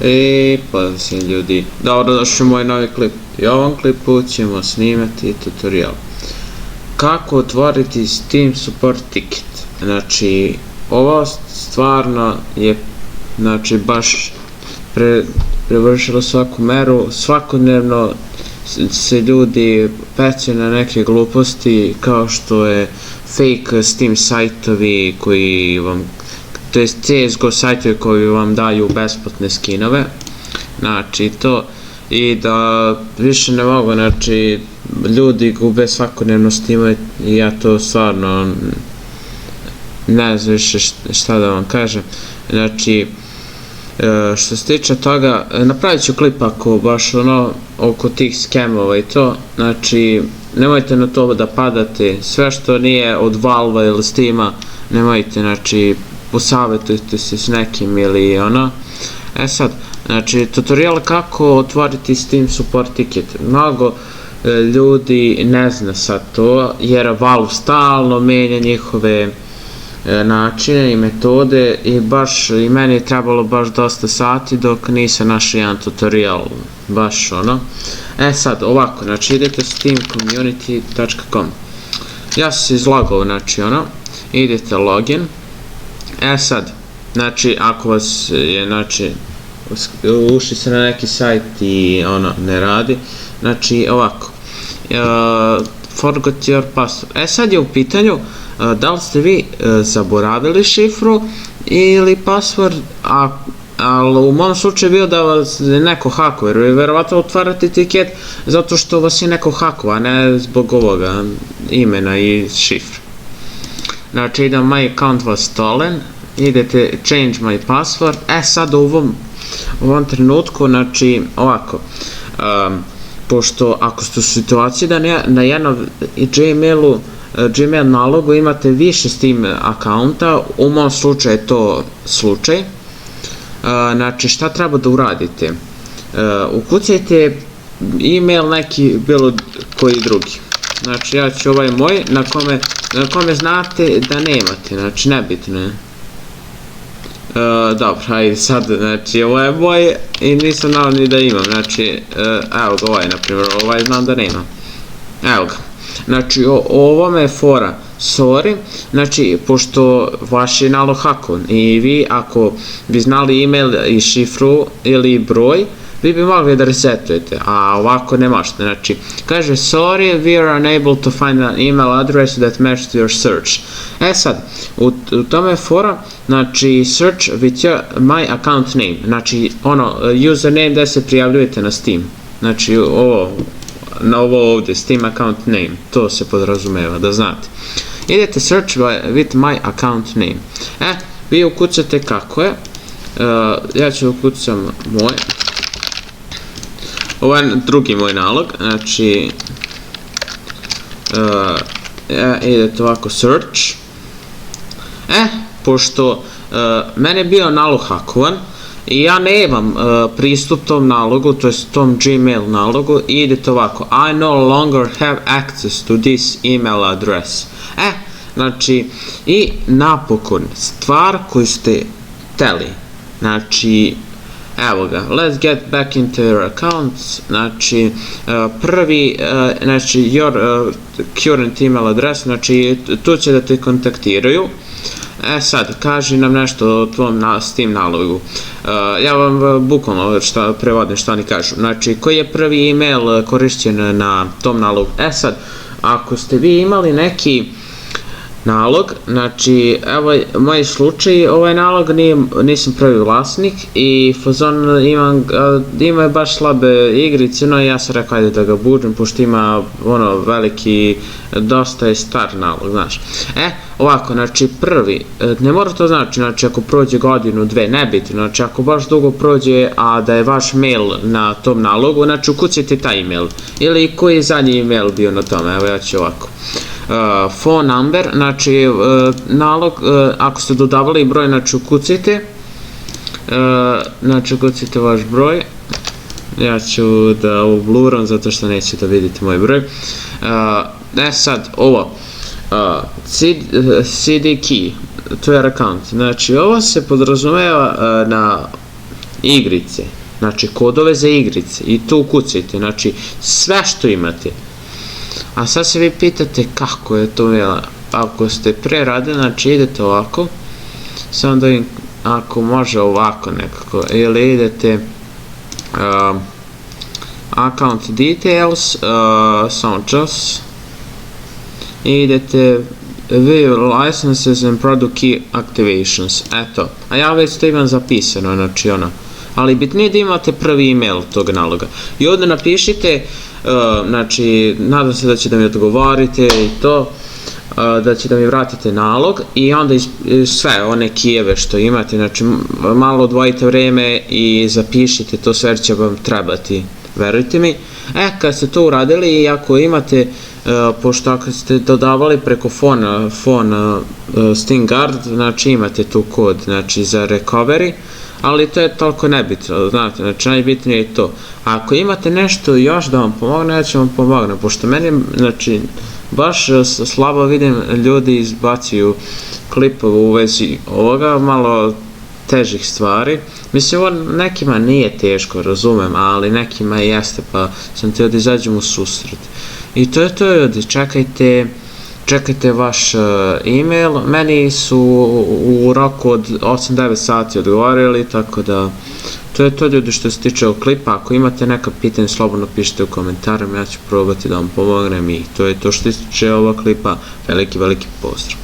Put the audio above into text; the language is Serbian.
I pozdrav ljudi, dobrodošli u moj novi klip. I u ovom klipu ćemo snimati tutorial kako otvoriti Steam Support Ticket. Znači, ovo stvarno je baš prevršilo svaku meru. Svakodnevno se ljudi pecaju na neke gluposti kao što je fake Steam sajtovi koji vam, to je CSGO sajtovi koji vam daju besplatne skinove, znači to, i da više ne mogu, znači ljudi gube svakodnevno Steam i ja to stvarno ne znam više šta da vam kažem. Znači, što se tiče toga, napravit ću klip ako baš oko tih skemova i to, znači nemojte na to da padate, sve što nije od Valve ili Steama nemojte, znači posavjetujte se s nekim ili sad, znači tutorial kako otvoriti Steam Support Ticket. Mnogo ljudi ne zna sad to jer Valve stalno menja njihove načine i metode i baš i meni je trebalo baš dosta sati dok nisam našao jedan tutorial baš sad ovako, znači idete steamcommunity.com, ja sam se izlogao, znači idete login. Sad, znači ako vas je, znači ušli se na neki sajt i ne radi, znači ovako, forgot your password. Sad je u pitanju da li ste vi zaboravili šifru ili password, ali u mom slučaju je bio da vas neko hakuje, jer vi verovatno otvarate tiket zato što vas je neko hakuje, a ne zbog ovoga imena i šifre. Znači idem my account was stolen, idete change my password. Sad u ovom trenutku, znači ovako, pošto ako ste u situaciji da na jednom Gmail nalogu imate više Steam akaunta, u mom slučaju je to slučaj, znači šta treba da uradite? Ukucajte email neki bilo koji drugi, znači ja ću ovaj moj na kome znate da nemate, znači nebitno je. Dobro, ajde sad, znači ovo je moj i nisam znao ni da imam, znači evo ga ovaj, naprimjer, ovaj znam da nemam, evo ga. Znači ovome je fora, sorry, znači pošto vaš je nalog hakovan i vi ako bi znali email i šifru ili broj, vi bi mogli da resetujete, a ovako ne možete. Znači kaže sorry, we are unable to find an email address that matches your search. Sad, u tome je fora, znači search with my account name, znači username da se prijavljujete na Steam, znači na ovo ovdje, Steam account name, to se podrazumeva, da znate. Idete search with my account name. Vi ukucate kako je, ja ću ukucam moj, ovo je drugi moj nalog, znači idete ovako search. Pošto mene je bio nalog hakovan i ja nemam pristup tom nalogu, to je tom Gmail nalogu, i idete ovako, I no longer have access to this email address. Znači, i napokon, stvar koju ste hteli, znači, evo ga, let's get back into your accounts, znači, prvi, znači, your current email address, znači, tu će da te kontaktiraju. Sad, kaži nam nešto o tvom Steam nalogu. Ja vam bukvalno prevodim što oni kažu. Znači, koji je prvi email korišćen na tom nalogu? Sad, ako ste vi imali neki nalog, znači, evo moj slučaj, ovaj nalog nisam prvi vlasnik i fazon ima baš slabe igrice, no ja sam rekao ajde da ga buđem, pošto ima veliki, dosta je star nalog, znaš. Ovako, znači prvi, ne mora to znači ako prođe godinu, dve, nebitno, znači ako baš dugo prođe, a da je vaš mail na tom nalogu, znači ukucajte taj email, ili koji je zadnji email bio na tome, evo ja ću ovako. Phone number, znači nalog, ako ste dodavali broj, znači ukucajte, znači ukucajte vaš broj, ja ću da ubluram zato što nećete da vidite moj broj. Sad, ovo, CD key, to je account, znači ovo se podrazumeva na igrice, znači kodove za igrice i tu ukucajte, znači sve što imate. A sad se vi pitate kako je to, ako ste pre radili, znači idete ovako, samo da im, ako može ovako nekako, ili idete account details, samo čas, i idete view licenses and product key activations, eto, a ja već to imam zapisano, znači ono, ali bitnije da imate prvi email tog naloga. I ovdje napišite, znači, nadam se da će da mi odgovorite i to, da će da mi vratite nalog i onda sve one kijeve što imate, znači malo odvojite vreme i zapišite to, sve će vam trebati, verujte mi. Kad ste to uradili i ako imate, pošto ako ste dodavali preko phone StingGuard, znači imate tu kod, znači za recovery, ali to je toliko nebitno, znate, znači najbitnije je to. Ako imate nešto još da vam pomogne, ja ću vam pomogne, pošto meni, znači, baš slabo vidim ljudi izbacuju klipove u vezi ovoga, malo težih stvari. Mislim, ovo nekima nije teško, razumem, ali nekima jeste, pa sam teo da izađem u susret. I to je to, ljudi, čekajte vaš e-mail, meni su u roku od 8-9 sati odgovorili, tako da to je to, ljudi, što se tiče ovog klipa. Ako imate neka pitanja, slobodno pišite u komentarima, ja ću probati da vam pomognem i to je to što se tiče ovog klipa. Veliki pozdrav.